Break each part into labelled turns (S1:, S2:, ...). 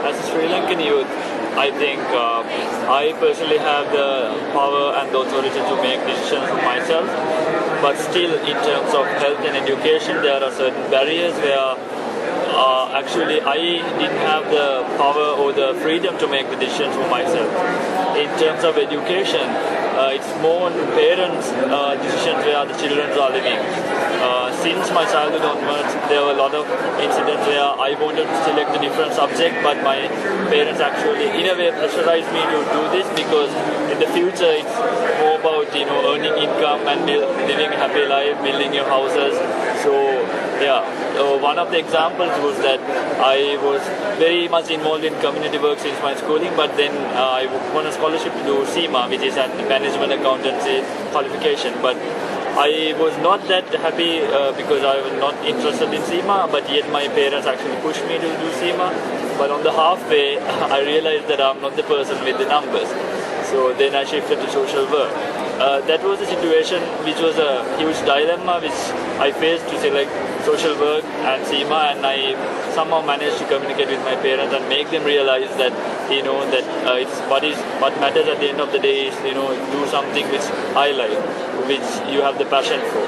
S1: As a Sri Lankan youth, I think I personally have the power and the authority to make decisions for myself. But still, in terms of health and education, there are certain barriers where actually I didn't have the power or the freedom to make the decisions for myself. In terms of education, it's more parents' decisions where the children are living. Since my childhood onwards, there were a lot of incidents where I wanted to select a different subject, but my parents actually, in a way, pressurized me to do this because in the future it's more about earning income and living a happy life, building your houses. So yeah, one of the examples was that I was very much involved in community work since my schooling, but then I won a scholarship to do SEMA, which is a management accountancy qualification. But I was not that happy because I was not interested in SEMA, but yet my parents actually pushed me to do SEMA. But on the halfway, I realized that I'm not the person with the numbers. So then I shifted to social work. That was a situation which was a huge dilemma which I faced to select social work and SEMA, and I somehow managed to communicate with my parents and make them realize that it's what matters at the end of the day is do something which I like, which you have the passion for.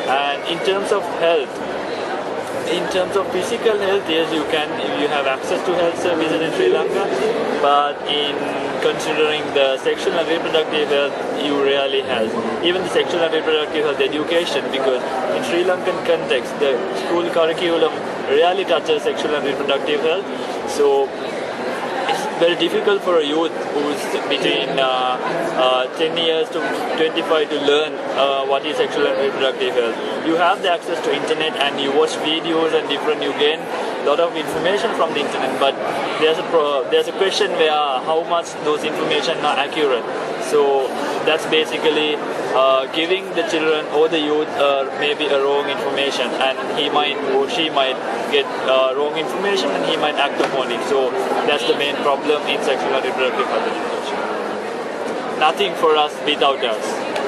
S1: And in terms of health, in terms of physical health, yes, you have access to health services in Sri Lanka, but in considering the sexual and reproductive health, you rarely have. Even the sexual and reproductive health education, because in Sri Lankan context, the school curriculum rarely touches sexual and reproductive health. So it's very difficult for a youth who's between 10 years to 25 to learn what is sexual and reproductive health. You have the access to internet and you watch videos and you gain a lot of information from the internet, but there's a question where how much those information are accurate. So that's basically giving the children or the youth maybe a wrong information, and he might or she might get wrong information and he might act upon it. So that's the main problem in sexual and reproductive health education. Nothing for us without us.